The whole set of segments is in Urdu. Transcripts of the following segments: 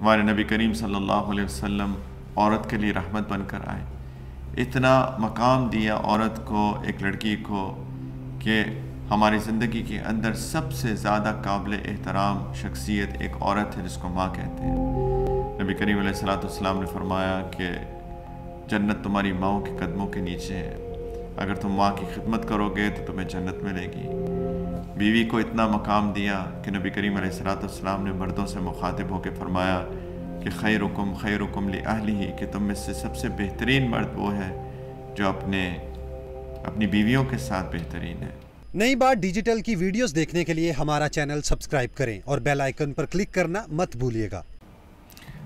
ہمارے نبی کریم صلی اللہ علیہ وسلم عورت کے لیے رحمت بن کر آئے، اتنا مقام دیا عورت کو، ایک لڑکی کو، کہ ہماری زندگی کے اندر سب سے زیادہ قابل احترام شخصیت ایک عورت ہے جس کو ماں کہتے ہیں۔ نبی کریم علیہ السلام نے فرمایا کہ جنت تمہاری ماؤں کے قدموں کے نیچے ہے، اگر تم ماں کی خدمت کرو گے تو تمہیں جنت ملے گی۔ بیوی کو اتنا مقام دیا کہ نبی کریم علیہ السلام نے مردوں سے مخاطب ہو کے فرمایا کہ خیرکم خیرکم لأہلہ، کہ تم میں سے سب سے بہترین مرد وہ ہے جو اپنی بیویوں کے ساتھ بہترین ہے۔ نئی بات ڈیجیٹل کی ویڈیوز دیکھنے کے لیے ہمارا چینل سبسکرائب کریں اور بیل آئیکن پر کلک کرنا مت بھولیے گا۔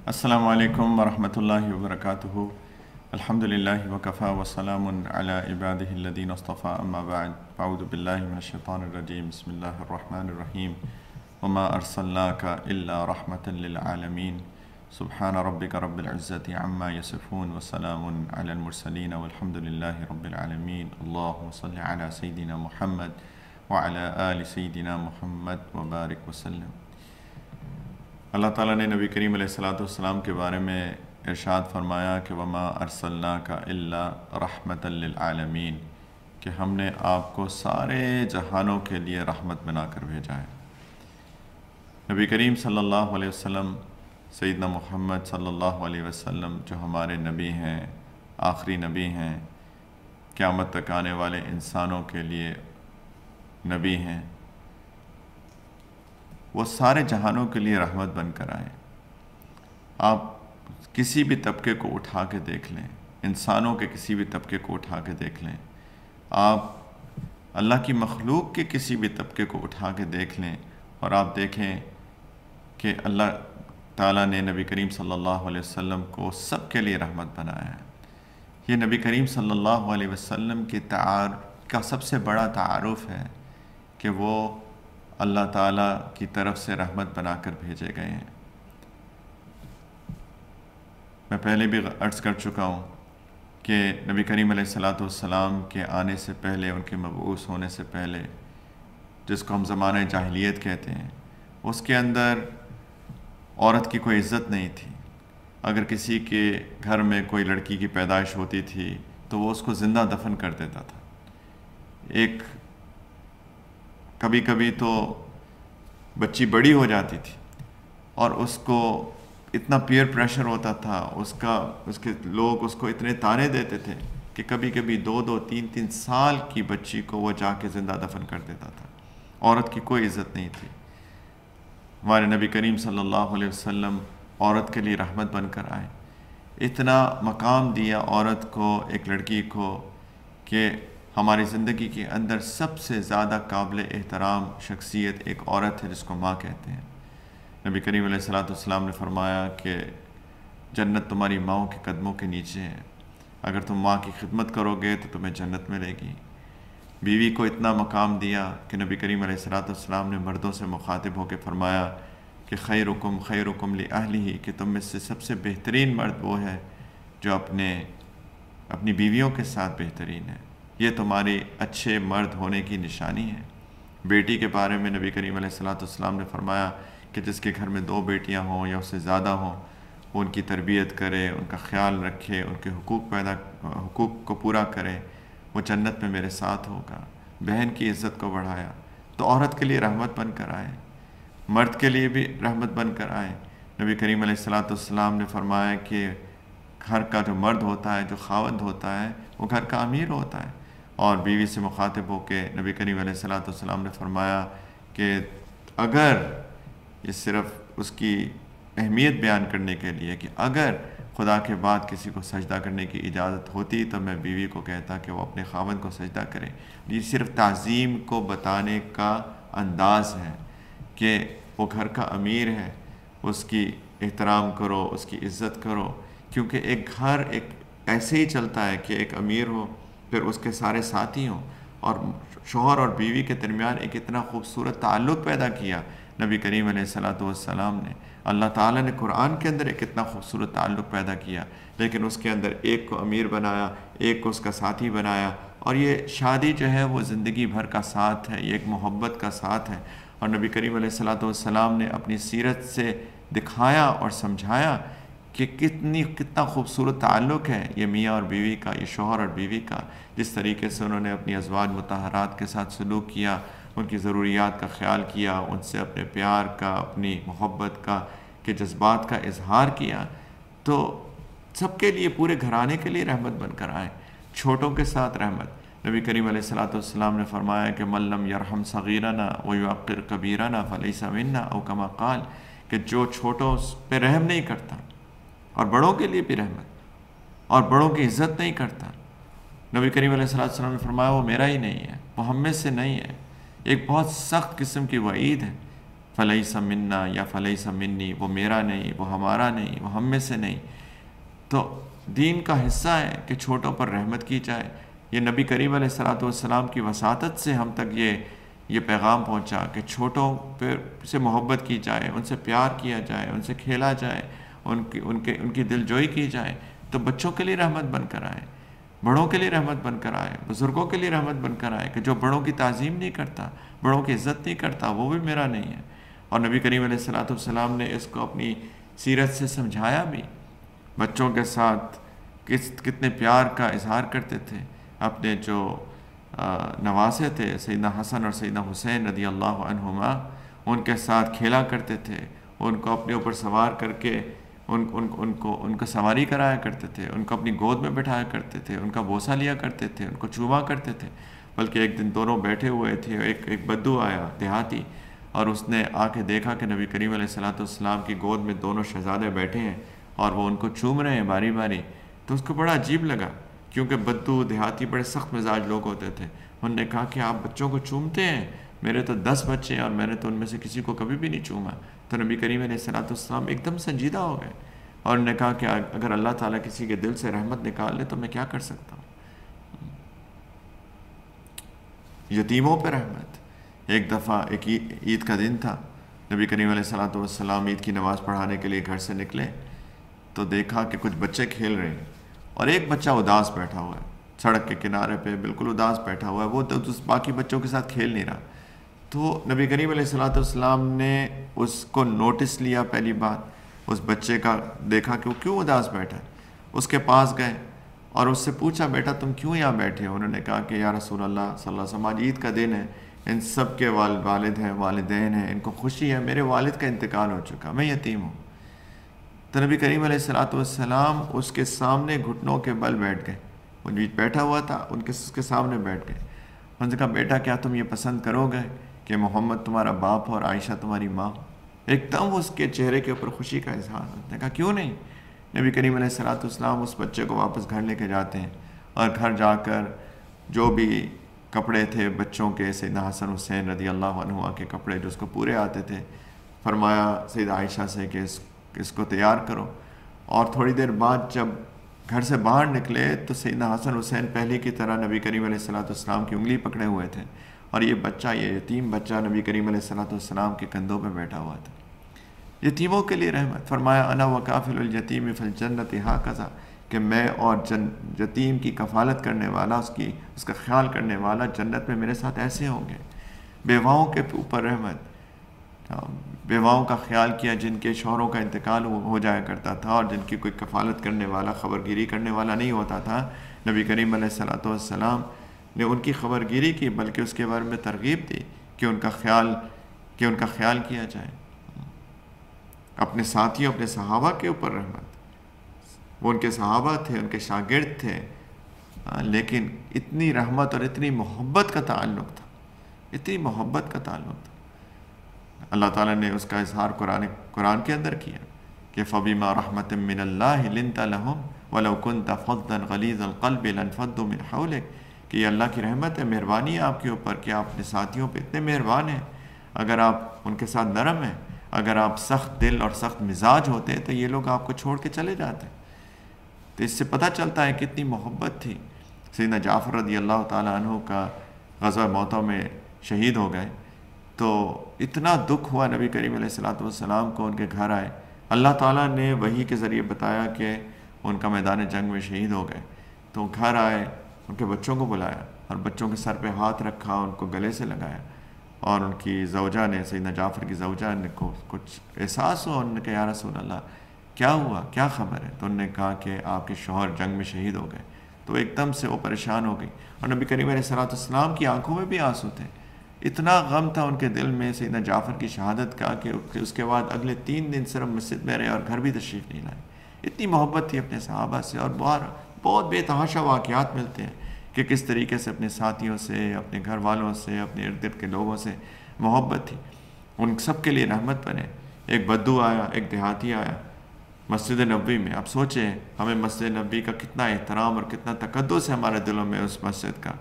السلام علیکم ورحمۃ اللہ وبرکاتہ۔ الحمدللہ وکفا وسلام علی عبادہ الذین اصطفیٰ، اما بعد فاعوذ باللہ من الشیطان الرجیم، بسم اللہ الرحمن الرحیم۔ وما ارسلناک الا رحمۃ للعالمین، سبحان ربک رب العزۃ عما یصفون وسلام علی المرسلین والحمد للہ رب العالمین۔ اللہم صل علی سیدنا محمد وعلی آل سیدنا محمد وبارک وسلم۔ اللہ تعالیٰ نے نبی کریم علیہ السلام کے بارے میں ارشاد فرمایا کہ وما ارسلناک الا رحمۃ للعالمین، کہ ہم نے آپ کو سارے جہانوں کے لیے رحمت بنا کر بھیجا ہے۔ نبی کریم صلی اللہ علیہ وسلم، سیدنا محمد صلی اللہ علیہ وسلم جو ہمارے نبی ہیں، آخری نبی ہیں، قیامت تک آنے والے انسانوں کے لیے نبی ہیں، وہ سارے جہانوں کے لیے رحمت بن کر آئے۔ آپ کسی بھی طبقے کو اٹھا کے دیکھ لیں، انسانوں کے کسی بھی طبقے کو اٹھا کے دیکھ لیں، آپ اللہ کی مخلوق کے کسی بھی طبقے کو اٹھا کے دیکھ لیں، اور آپ دیکھیں کہ اللہ تعالیٰ نے نبی کریم صلی اللہ علیہ وسلم کو سب کے لیے رحمت بنایا ہے۔ یہ نبی کریم صلی اللہ علیہ وسلم کا سب سے بڑا تعارف ہے کہ وہ اللہ تعالیٰ کی طرف سے رحمت بنا کر بھیجے گئے ہیں۔ میں پہلے بھی عرض کر چکا ہوں کہ نبی کریم علیہ السلام کے آنے سے پہلے، ان کے مبعوث ہونے سے پہلے، جس کو ہم زمانہ جاہلیت کہتے ہیں، اس کے اندر عورت کی کوئی عزت نہیں تھی۔ اگر کسی کے گھر میں کوئی لڑکی کی پیدائش ہوتی تھی تو وہ اس کو زندہ دفن کر دیتا تھا۔ کبھی کبھی تو بچی بڑی ہو جاتی تھی اور اس کو اتنا پیئر پریشر ہوتا تھا، اس کے لوگ اس کو اتنے تانے دیتے تھے کہ کبھی کبھی 2-3 سال کی بچی کو وہ جا کے زندہ دفن کر دیتا تھا۔ عورت کی کوئی عزت نہیں تھی۔ ہمارے نبی کریم صلی اللہ علیہ وسلم عورت کے لیے رحمت بن کر آئے، اتنا مقام دیا عورت کو، ایک لڑکی کو، کہ ہماری زندگی کے اندر سب سے زیادہ قابل احترام شخصیت ایک عورت ہے جس کو ماں کہتے ہیں۔ نبی کریم علیہ السلام نے فرمایا کہ جنت تمہاری ماؤں کے قدموں کے نیچے ہے، اگر تم ماں کی خدمت کرو گے تو تمہیں جنت ملے گی۔ بیوی کو اتنا مقام دیا کہ نبی کریم علیہ السلام نے مردوں سے مخاطب ہو کے فرمایا کہ خیرکم خیرکم لأہلہ، کہ تم میں سے سب سے بہترین مرد وہ ہے جو اپنی بیویوں کے ساتھ بہترین ہے۔ یہ تمہاری اچھے مرد ہونے کی نشانی ہے۔ بیٹی کے بارے میں نبی کریم علیہ السلام نے فرمایا کہ جس کے گھر میں 2 بیٹیاں ہوں یا اس سے زیادہ ہوں، وہ ان کی تربیت کرے، ان کا خیال رکھے، ان کے حقوق کو پورا کرے، وہ جنت میں میرے ساتھ ہوگا۔ بہن کی عزت کو بڑھایا تو عورت کے لیے رحمت بن کر آئے، مرد کے لیے بھی رحمت بن کر آئے۔ نبی کریم علیہ السلام نے فرمایا کہ گھر کا جو مرد ہوتا ہے، جو خاوند ہوتا ہے، وہ گھر کا امیر ہوتا ہے۔ اور بیوی سے مخاطب ہو کے نبی کریم علیہ السلام نے فرمایا کہ اگر، یہ صرف اس کی اہمیت بیان کرنے کے لیے، کہ اگر خدا کے بعد کسی کو سجدہ کرنے کی اجازت ہوتی تو میں بیوی کو کہتا کہ وہ اپنے خاوند کو سجدہ کرے۔ یہ صرف تعظیم کو بتانے کا انداز ہے کہ وہ گھر کا امیر ہے، اس کی احترام کرو، اس کی عزت کرو، کیونکہ ایک گھر ایسے ہی چلتا ہے کہ ایک امیر ہو، پھر اس کے سارے ساتھی ہوں، اور شوہر اور بیوی کے درمیان ایک اتنا خوبصورت تعلق پیدا کیا نبی کریم علیہ السلام نے۔ اللہ تعالیٰ نے قرآن کے اندر ایک اتنا خوبصورت تعلق پیدا کیا، لیکن اس کے اندر ایک کو امیر بنایا، ایک کو اس کا ساتھی بنایا، اور یہ شادی جو ہے وہ زندگی بھر کا ساتھ ہے، یہ ایک محبت کا ساتھ ہے۔ اور نبی کریم علیہ السلام نے اپنی سیرت سے دکھایا اور سمجھایا کہ کتنا خوبصورت تعلق ہے یہ میاں اور بیوی کا، یہ شوہر اور بیوی کا، جس طریقے سے انہوں نے اپنی ازواج مطہرات کے ساتھ سلوک کیا، ان کی ضروریات کا خیال کیا، ان سے اپنے پیار کا، اپنی محبت کا، کے جذبات کا اظہار کیا، تو سب کے لیے، پورے گھرانے کے لیے رحمت بن کر آئے، چھوٹوں کے ساتھ رحمت۔ نبی کریم علیہ الصلوۃ والسلام نے فرمایا کہ من لم یرحم صغیرنا ویوقر کبیرنا فلیس منا، او کما قال، کہ جو چھوٹوں پہ رحم نہیں کرتا اور بڑوں کے لیے بھی رحمت اور بڑوں کی عزت نہیں کرتا، نبی کریم علیہ الصلوۃ والسلام نے فرمایا وہ میرا ہی نہیں ہے، وہ ہم میں سے نہیں ہے۔ ایک بہت سخت قسم کی وعید ہے، فلیس منا یا فلیس منی، وہ میرا نہیں، وہ ہمارا نہیں، وہ ہم میں سے نہیں۔ تو دین کا حصہ ہے کہ چھوٹوں پر رحمت کی جائے۔ یہ نبی کریم علیہ الصلوۃ والسلام کی وساطت سے ہم تک یہ پیغام پہنچا کہ چھوٹوں پہ سے محبت کی جائے، ان سے پیار کیا جائے، ان سے کھیلا جائے، ان کی دل جوئی کی جائے، تو بچوں کے لیے رحمت بن کر آئے، بڑوں کے لیے رحمت بن کر آئے، بزرگوں کے لیے رحمت بن کر آئے، کہ جو بڑوں کی تعظیم نہیں کرتا، بڑوں کی عزت نہیں کرتا، وہ بھی میرا نہیں ہے۔ اور نبی کریم علیہ الصلوۃ والسلام نے اس کو اپنی سیرت سے سمجھایا بھی، بچوں کے ساتھ کتنے پیار کا اظہار کرتے تھے، اپنے جو نواسے تھے سیدنا حسن اور سیدنا حسین رضی اللہ عنہما، ان کے ساتھ کھیلا کرتے تھے، ان کو اپنے اوپر سوار کر کے ان کو سواری کرایا کرتے تھے، ان کو اپنی گود میں بٹھایا کرتے تھے، ان کا بوسہ لیا کرتے تھے، ان کو چوما کرتے تھے۔ بلکہ ایک دن دونوں بیٹھے ہوئے تھے، ایک بدو آیا دیہاتی، اور اس نے آ کے دیکھا کہ نبی کریم علیہ الصلوۃ والسلام کی گود میں دونوں شہزادے بیٹھے ہیں اور وہ ان کو چوم رہے ہیں باری باری، تو اس کو بڑا عجیب لگا، کیونکہ بدو دیہاتی بڑے سخت مزاج لوگ ہوتے تھے۔ انہوں نے کہا کہ آپ بچوں کو چومتے ہیں؟ میرے تو 10 بچے ہیں اور میں نے تو ان میں سے کسی کو کبھی بھی نہیں چوما۔ تو نبی کریم علیہ الصلوۃ والسلام ایک دم سنجیدہ ہو گئے اور انہوں نے کہا کہ اگر اللہ تعالیٰ کسی کے دل سے رحمت نکال لے تو میں کیا کر سکتا ہوں۔ یتیموں پہ رحمت۔ ایک دفعہ ایک عید کا دن تھا، نبی کریم علیہ الصلوۃ والسلام عید کی نماز پڑھانے کے لیے گھر سے نکلے تو دیکھا کہ کچھ بچے کھیل رہے ہیں اور ایک بچہ اداس بیٹھا ہوا ہے سڑک کے کنارے پہ، بالکل اداس بیٹھا ہوا ہے، وہ تو باقی بچوں کے ساتھ کھیل نہیں رہا۔ تو نبی کریم علیہ الصلوۃ والسلام نے اس کو نوٹس لیا، پہلی بات اس بچے کا دیکھا کہ وہ کیوں اداس بیٹھا ہے، اس کے پاس گئے اور اس سے پوچھا بیٹا تم کیوں یہاں بیٹھے ہو؟ انہوں نے کہا کہ یا رسول اللہ صلی اللہ علیہ وسلم آج عید کا دن ہے، ان سب کے والد ہیں، والدین ہیں، ان کو خوشی ہے، میرے والد کا انتقال ہو چکا، میں یتیم ہوں۔ تو نبی کریم علیہ الصلوۃ والسلام اس کے سامنے گھٹنوں کے بل بیٹھ گئے، وہ بیٹھا ہوا تھا اس کے سامنے بیٹھ گئے۔ انہوں نے کہا بیٹا کیا تم یہ پسند کرو گے کہ محمد تمہارا باپ ہو اور عائشہ تمہاری ماں ہو؟ ایک دم اس کے چہرے کے اوپر خوشی کا اظہار۔ انہوں نے کہا کیوں نہیں؟ نبی کریم علیہ الصلوۃ والسلام اس بچے کو واپس گھر لے کے جاتے ہیں اور گھر جا کر جو بھی کپڑے تھے بچوں کے، سیدنا حسن حسین رضی اللہ عنہما کے کپڑے جو اس کو پورے آتے تھے، فرمایا سیدہ عائشہ سے کہ اس کو تیار کرو۔ اور تھوڑی دیر بعد جب گھر سے باہر نکلے تو سیدنا حسن حسین پہلے کی طرح نبی کریم علیہ الصلوۃ والسلام کی انگلی پکڑے ہوئے تھے، اور یہ بچہ، یہ یتیم بچہ نبی کریم علیہ الصلوۃ والسلام کے کندھوں پہ بیٹھا ہوا تھا۔ یتیموں کے لیے رحمت۔ فرمایا انا وکافل الیتیم فی الجنۃ ہاکذا، کہ میں اور یتیم کی کفالت کرنے والا، اس کا خیال کرنے والا جنت میں میرے ساتھ ایسے ہوں گے۔ بیواؤں کے اوپر رحمت، بیواؤں کا خیال کیا جن کے شوہروں کا انتقال ہو جایا کرتا تھا اور جن کی کوئی کفالت کرنے والا، خبرگیری کرنے والا نہیں ہوتا تھا۔ نبی کریم علیہ الصلوۃ والسلام نے ان کی خبرگیری کی، بلکہ اس کے بارے میں ترغیب دی کہ ان کا خیال کیا جائے۔ اپنے ساتھیوں، اپنے صحابہ کے اوپر رحمت۔ وہ ان کے صحابہ تھے، ان کے شاگرد تھے، لیکن اتنی رحمت اور اتنی محبت کا تعلق تھا، اتنی محبت کا تعلق تھا۔ اللہ تعالیٰ نے اس کا اظہار قرآن کے اندر کیا کہ فَبِمَا رَحْمَةٍ مِّنَ اللَّهِ لِنْتَ لَهُمْ وَلَوْ كُنْتَ فَظًّا غَلِيظَ الْقَلْبِ لَانفَضُّوا مِنْ حَوْلِكَ، کہ یہ اللہ کی رحمت ہے، مہربانی ہے آپ کے اوپر کہ آپ اپنے ساتھیوں پہ اتنے مہربان ہیں۔ اگر آپ ان کے ساتھ نرم ہیں، اگر آپ سخت دل اور سخت مزاج ہوتے تو یہ لوگ آپ کو چھوڑ کے چلے جاتے۔ تو اس سے پتہ چلتا ہے کتنی محبت تھی۔ سیدنا جعفر رضی اللہ تعالیٰ عنہ کا غزوہ موتہ میں شہید ہو گئے، تو اتنا دکھ ہوا نبی کریم علیہ الصلوۃ والسلام کو، ان کے گھر آئے، اللہ تعالیٰ نے وحی کے ذریعے بتایا کہ ان کا میدان جنگ میں شہید ہو گئے۔ تو گھر آئے، ان کے بچوں کو بلایا اور بچوں کے سر پہ ہاتھ رکھا، ان کو گلے سے لگایا اور ان کی زوجہ نے، سیدنا جعفر کی زوجہ نے کو کچھ احساس ہوا، انہوں نے کہا یا رسول اللہ کیا ہوا، کیا خبر ہے؟ تو انہوں نے کہا کہ آپ کے شوہر جنگ میں شہید ہو گئے. تو ایک دم سے وہ پریشان ہو گئی، اور نبی کریم علیہ السلام کی آنکھوں میں بھی آنسو تھے. اتنا غم تھا ان کے دل میں سیدنا جعفر کی شہادت کا کہ اس کے بعد اگلے 3 دن صرف مسجد میں رہے اور گھر بھی تشریف نہیں لائے. اتنی محبت تھی اپنے صحابہ سے. اور بہت بے تحاشا واقعات ملتے ہیں کہ کس طریقے سے اپنے ساتھیوں سے، اپنے گھر والوں سے، اپنے ارد گرد کے لوگوں سے محبت تھی. ان سب کے لیے رحمت بنے. ایک بدو آیا، ایک دیہاتی آیا مسجد نبوی میں. اب سوچیں ہمیں مسجد نبوی کا کتنا احترام اور کتنا تقدس ہے ہمارے دلوں میں اس مسجد کا.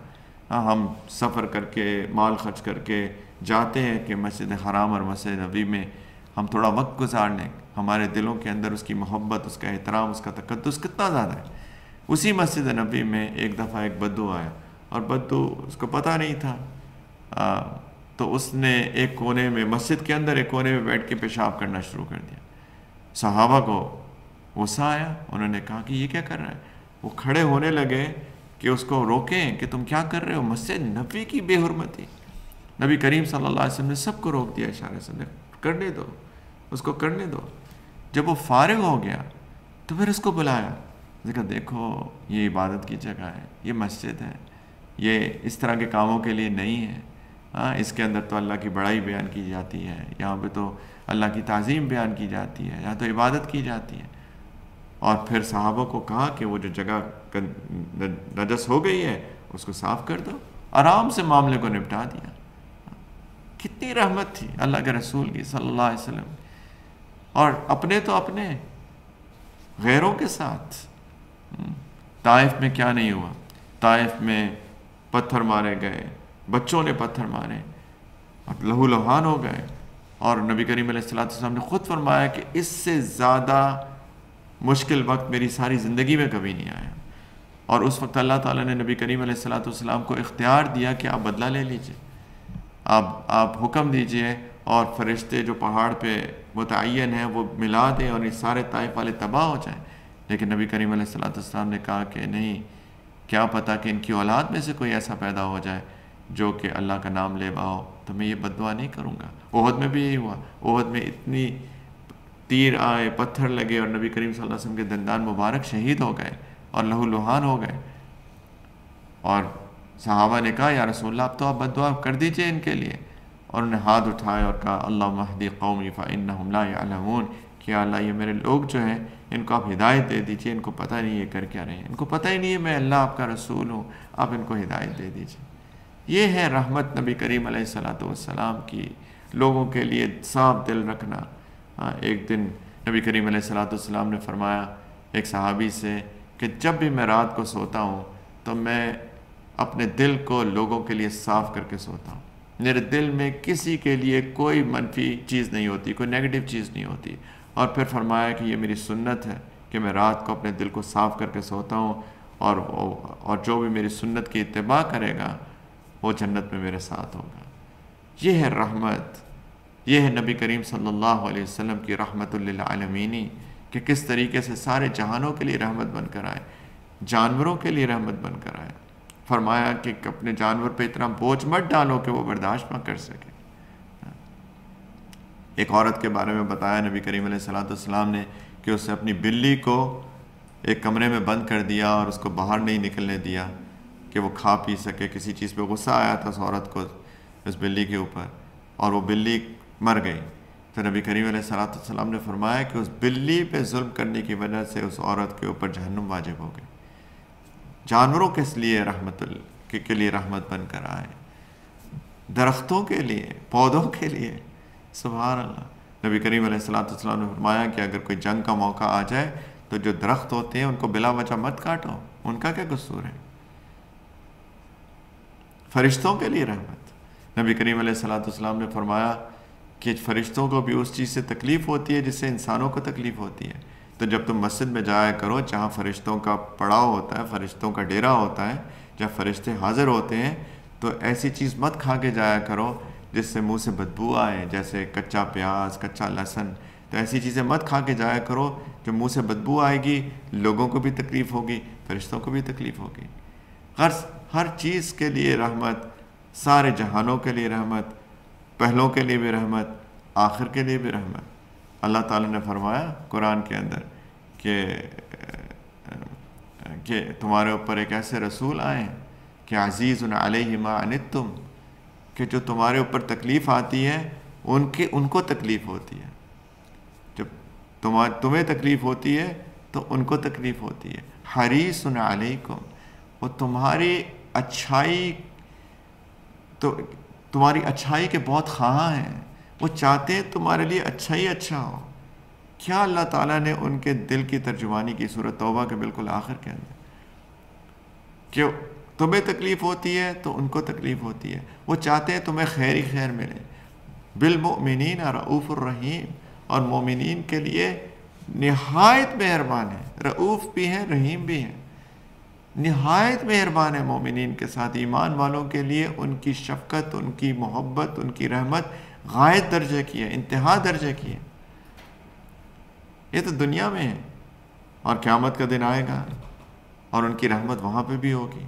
ہم سفر کر کے، مال خرچ کر کے جاتے ہیں کہ مسجد حرام اور مسجد نبوی میں ہم تھوڑا وقت گزار لیں. ہمارے دلوں کے اندر اس کی محبت، اس کا احترام، اس کا تقدس کتنا زیادہ ہے. اسی مسجد نبوی میں ایک دفعہ ایک بدو آیا، اور بدو اس کو پتہ نہیں تھا، تو اس نے ایک کونے میں، مسجد کے اندر ایک کونے میں بیٹھ کے پیشاب کرنا شروع کر دیا. صحابہ کو غصہ آیا، انہوں نے کہا کہ یہ کیا کر رہا ہے. وہ کھڑے ہونے لگے کہ اس کو روکیں کہ تم کیا کر رہے ہو، مسجد نبوی کی بے حرمتی. نبی کریم صلی اللہ علیہ وسلم نے سب کو روک دیا اشارے سے، کرنے دو، اس کو کرنے دو. جب وہ فارغ ہو گیا تو پھر اس کو بلایا، دیکھو یہ عبادت کی جگہ ہے، یہ مسجد ہے، یہ اس طرح کے کاموں کے لیے نہیں ہے. اس کے اندر تو اللہ کی بڑائی بیان کی جاتی ہے، یہاں پہ تو اللہ کی تعظیم بیان کی جاتی ہے، یہاں تو عبادت کی جاتی ہے. اور پھر صحابہ کو کہا کہ وہ جو جگہ نجس ہو گئی ہے اس کو صاف کر دو. آرام سے معاملے کو نپٹا دیا. کتنی رحمت تھی اللہ کے رسول کی صلی اللہ علیہ وسلم. اور اپنے تو اپنے، غیروں کے ساتھ. طائف میں کیا نہیں ہوا، طائف میں پتھر مارے گئے، بچوں نے پتھر مارے اور لہو لہان ہو گئے. اور نبی کریم علیہ السلام نے خود فرمایا کہ اس سے زیادہ مشکل وقت میری ساری زندگی میں کبھی نہیں آیا. اور اس وقت اللہ تعالیٰ نے نبی کریم علیہ السلام کو اختیار دیا کہ آپ بدلہ لے لیجئے، آپ حکم دیجئے اور فرشتے جو پہاڑ پہ متعین ہیں وہ ملا دیں اور یہ سارے طائف والے تباہ ہو جائیں. لیکن نبی کریم علیہ السلام نے کہا کہ نہیں، کیا پتہ کہ ان کی اولاد میں سے کوئی ایسا پیدا ہو جائے جو کہ اللہ کا نام لے باؤ، تو میں یہ بد دعا نہیں کروں گا. احد میں بھی یہی ہوا. احد میں اتنی تیر آئے، پتھر لگے اور نبی کریم صلی اللہ علیہ وسلم کے دندان مبارک شہید ہو گئے اور لہو لہان ہو گئے. اور صحابہ نے کہا یا رسول اللہ اب تو آپ بد دعا کر دیجئے ان کے لیے. اور انہوں نے ہاتھ اٹھائے اور کہا اللہم اہدی قومی فإنہم لا یعلمون، کہ اللہ یہ میرے لوگ جو ہیں ان کو آپ ہدایت دے دیجئے، ان کو پتہ نہیں یہ کر کیا رہے ہیں، ان کو پتہ ہی نہیں ہے میں اللہ آپ کا رسول ہوں، آپ ان کو ہدایت دے دیجئے. یہ ہے رحمت نبی کریم علیہ السلام کی، لوگوں کے لیے صاف دل رکھنا. ایک دن نبی کریم علیہ السلام نے فرمایا ایک صحابی سے کہ جب بھی میں رات کو سوتا ہوں تو میں اپنے دل کو لوگوں کے لیے صاف کر کے سوتا ہوں. میرے دل میں کسی کے لیے کوئی منفی چیز نہیں ہوتی، کوئی نیگیٹو چیز نہیں ہوتی. اور پھر فرمایا کہ یہ میری سنت ہے کہ میں رات کو اپنے دل کو صاف کر کے سوتا ہوں، اور جو بھی میری سنت کی اتباع کرے گا وہ جنت میں میرے ساتھ ہوگا. یہ ہے رحمت، یہ ہے نبی کریم صلی اللہ علیہ وسلم کی رحمت للعالمینی، کہ کس طریقے سے سارے جہانوں کے لیے رحمت بن کر آئے، جانوروں کے لیے رحمت بن کر آئے. فرمایا کہ اپنے جانور پہ اتنا بوجھ مت ڈالو کہ وہ برداشت نہ کر سکے. ایک عورت کے بارے میں بتایا نبی کریم علیہ السلام نے کہ اس نے اپنی بلی کو ایک کمرے میں بند کر دیا اور اس کو باہر نہیں نکلنے دیا کہ وہ کھا پی سکے. کسی چیز پہ غصہ آیا تھا اس عورت کو، اس بلی کے اوپر، اور وہ بلی مر گئی. تو نبی کریم علیہ السلام نے فرمایا کہ اس بلی پہ ظلم کرنے کی وجہ سے اس عورت کے اوپر جہنم واجب ہو گئی. جانوروں کس لیے رحمت کے لیے رحمت بن کر آئے، درختوں کے لیے، پودوں کے لیے. سبحان اللہ. نبی کریم علیہ السلام نے فرمایا کہ اگر کوئی جنگ کا موقع آ جائے تو جو درخت ہوتے ہیں ان کو بلا وجہ مت کاٹو، ان کا کیا قصور ہے. فرشتوں کے لیے رحمت. نبی کریم علیہ السلام نے فرمایا کہ فرشتوں کو بھی اس چیز سے تکلیف ہوتی ہے جس سے انسانوں کو تکلیف ہوتی ہے. تو جب تم مسجد میں جایا کرو جہاں فرشتوں کا پڑاؤ ہوتا ہے، فرشتوں کا ڈیرا ہوتا ہے، جب فرشتے حاضر ہوتے ہیں تو ایسی چیز مت کھا کے جایا کرو جس سے منہ سے بدبو آئے، جیسے کچا پیاز، کچا لہسن. تو ایسی چیزیں مت کھا کے جایا کرو جو منہ سے بدبو آئے گی، لوگوں کو بھی تکلیف ہوگی، فرشتوں کو بھی تکلیف ہوگی. ہر چیز کے لیے رحمت، سارے جہانوں کے لیے رحمت. پہلوں کے لیے بھی رحمت، آخر کے لیے بھی رحمت۔ اللہ تعالیٰ نے فرمایا قرآن کے اندر کہ تمہارے اوپر ایک ایسے رسول آئے ہیں کہ عزیز علیہ ما عنتم، کہ جو تمہارے اوپر تکلیف آتی ہے ان کو تکلیف ہوتی ہے، جب تمہیں تکلیف ہوتی ہے تو ان کو تکلیف ہوتی ہے۔ حریص علیکم، وہ تمہاری اچھائی کے بہت خواہاں ہیں، وہ چاہتے ہیں تمہارے لیے اچھا ہی اچھا ہو۔ کیا اللہ تعالیٰ نے ان کے دل کی ترجمانی کی سورۃ توبہ کے بالکل آخر کے اندر، کہ تمہیں تکلیف ہوتی ہے تو ان کو تکلیف ہوتی ہے، وہ چاہتے ہیں تمہیں خیر ہی خیر ملے۔ بالمؤمنین رؤوف الرحیم، اور مومنین کے لیے نہایت مہربان ہے، رؤوف بھی ہے رحیم بھی ہے، نہایت مہربان ہے مومنین کے ساتھ۔ ایمان والوں کے لیے ان کی شفقت، ان کی محبت، ان کی رحمت غایت درجے کی ہے، انتہا درجے کی ہے۔ یہ تو دنیا میں ہے، اور قیامت کا دن آئے گا اور ان کی رحمت وہاں پہ بھی ہوگی۔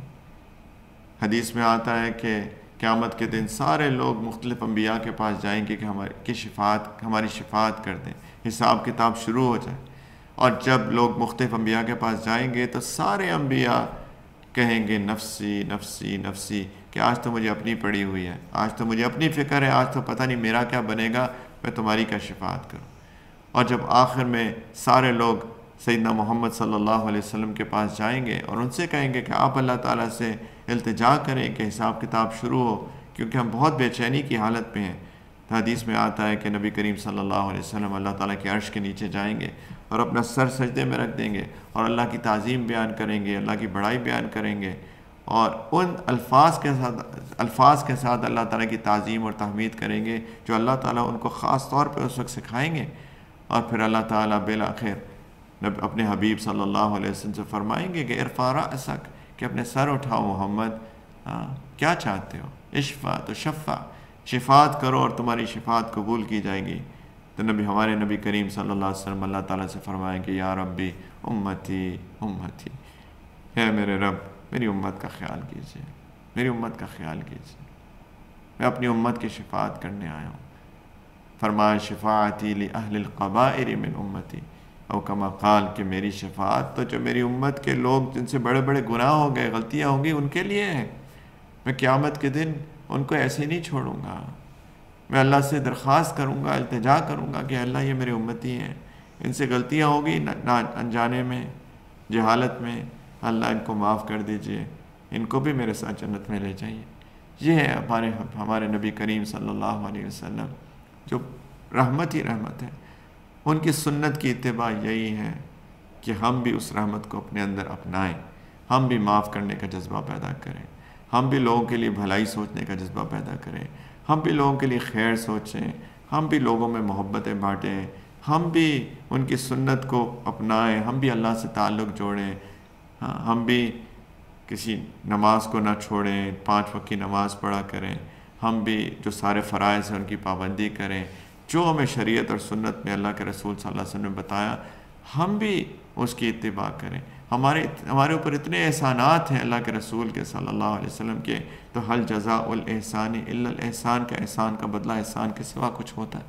حدیث میں آتا ہے کہ قیامت کے دن سارے لوگ مختلف انبیاء کے پاس جائیں گے کہ ہماری شفاعت کر دیں، حساب کتاب شروع ہو جائے۔ اور جب لوگ مختلف انبیاء کے پاس جائیں گے تو سارے انبیاء کہیں گے نفسی نفسی نفسی، کہ آج تو مجھے اپنی پڑی ہوئی ہے، آج تو مجھے اپنی فکر ہے، آج تو پتہ نہیں میرا کیا بنے گا، میں تمہاری کیا شفاعت کروں۔ اور جب آخر میں سارے لوگ سیدنا محمد صلی اللہ علیہ وسلم کے پاس جائیں گے اور ان سے کہیں گے کہ آپ اللہ تعالیٰ سے التجا کریں کہ حساب کتاب شروع ہو، کیونکہ ہم بہت بے چینی کی حالت میں ہیں۔ تو حدیث میں آتا ہے کہ نبی کریم صلی اللہ علیہ وسلم اللہ تعالیٰ کے عرش کے نیچے جائیں گے اور اپنا سر سجدے میں رکھ دیں گے اور اللہ کی تعظیم بیان کریں گے، اللہ کی بڑائی بیان کریں گے، اور ان الفاظ کے ساتھ اللہ تعالیٰ کی تعظیم اور تحمید کریں گے جو اللہ تعالیٰ ان کو خاص طور پہ اس وقت سکھائیں گے۔ اور پھر اللہ تعالیٰ بالآخر اپنے حبیب صلی اللہ علیہ وسلم سے فرمائیں گے کہ ارفع رأسک، کہ اپنے سر اٹھاؤ محمد، کیا چاہتے ہو؟ اشفع تو شفع، شفاعت کرو اور تمہاری شفاعت قبول کی جائے گی۔ تو ہمارے نبی کریم صلی اللہ علیہ وسلم اللہ تعالیٰ سے فرمائیں کہ یا ربی امتی امتی، ہے میرے رب میری امت کا خیال کیجیے، میری امت کا خیال کیجیے، میں اپنی امت کی شفاعت کرنے آیا ہوں۔ فرمایا شفاعتی لأہل القبائر من امتی، او کما قال، کہ میری شفاعت تو جو میری امت کے لوگ جن سے بڑے بڑے گناہ ہو گئے، غلطیاں ہوں گی، ان کے لیے ہے۔ میں قیامت کے دن ان کو ایسے نہیں چھوڑوں گا، میں اللہ سے درخواست کروں گا، التجا کروں گا کہ اللہ یہ میرے امتی ہیں، ان سے غلطیاں ہوگی انجانے میں، جہالت میں، اللہ ان کو معاف کر دیجئے، ان کو بھی میرے ساتھ جنت میں لے جائیے۔ یہ ہے ہمارے نبی کریم صلی اللہ علیہ وسلم، جو رحمت ہی رحمت ہے۔ ان کی سنت کی اتباع یہی ہے کہ ہم بھی اس رحمت کو اپنے اندر اپنائیں، ہم بھی معاف کرنے کا جذبہ پیدا کریں، ہم بھی لوگوں کے لیے بھلائی سوچنے کا جذبہ پیدا کریں، ہم بھی لوگوں کے لیے خیر سوچیں، ہم بھی لوگوں میں محبتیں بانٹیں، ہم بھی ان کی سنت کو اپنائیں، ہم بھی اللہ سے تعلق جوڑیں، ہم بھی کسی نماز کو نہ چھوڑیں، 5 وقت کی نماز پڑھا کریں، ہم بھی جو سارے فرائض ہیں ان کی پابندی کریں، جو ہمیں شریعت اور سنت میں اللہ کے رسول صلی اللہ علیہ وسلم نے بتایا ہم بھی اس کی اتباع کریں۔ ہمارے اوپر اتنے احسانات ہیں اللہ کے رسول کے صلی اللہ علیہ وسلم کے، تو حل جزاء الاحسان الا الاحسان، کا احسان کا بدلہ احسان کے سوا کچھ ہوتا ہے،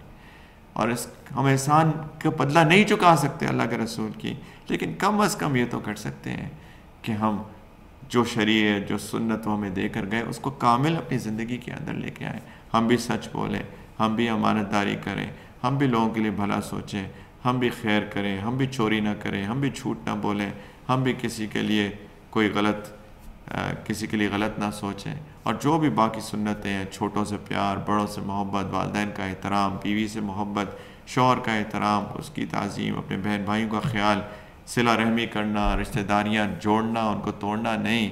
اور ہم احسان کا بدلہ نہیں چکا سکتے اللہ کے رسول کی، لیکن کم از کم یہ تو کر سکتے ہیں کہ ہم جو شریعت جو سنت وہ ہمیں دے کر گئے اس کو کامل اپنی زندگی کے اندر لے کے آئیں، ہم بھی سچ بولیں، ہم بھی امانت داری کریں، ہم بھی لوگوں کے لیے بھلا سوچیں، ہم بھی خیر کریں، ہم بھی چوری نہ کریں، ہم بھی جھوٹ نہ بولیں، ہم بھی کسی کے لیے غلط نہ سوچیں، اور جو بھی باقی سنتیں ہیں، چھوٹوں سے پیار، بڑوں سے محبت، والدین کا احترام، بیوی سے محبت، شوہر کا احترام، اس کی تعظیم، اپنے بہن بھائیوں کا خیال، صلہ رحمی کرنا، رشتہ داریاں جوڑنا، ان کو توڑنا نہیں،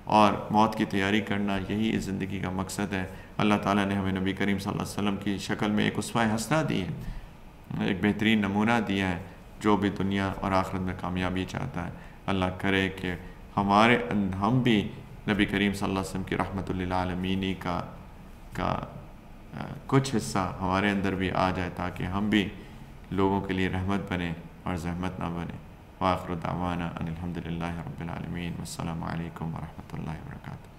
اور موت کی تیاری کرنا، یہی اس زندگی کا مقصد ہے۔ اللہ تعالیٰ نے ہمیں نبی کریم صلی اللہ علیہ وسلم کی شکل میں ایک اسوہ حسنہ دی ہے، ایک بہترین نمونہ دیا ہے، جو بھی دنیا اور آخرت میں کامیابی چاہتا ہے اللہ کرے کہ ہم بھی نبی کریم صلی اللہ علیہ وسلم کی رحمت للعالمین کا کچھ حصہ ہمارے اندر بھی آ جائے، تاکہ ہم بھی لوگوں کے لیے رحمت بنیں اور زحمت نہ بنیں۔ وآخر دعوانا ان الحمد للہ رب العالمین، والسلام علیکم ورحمۃ اللہ وبرکاتہ۔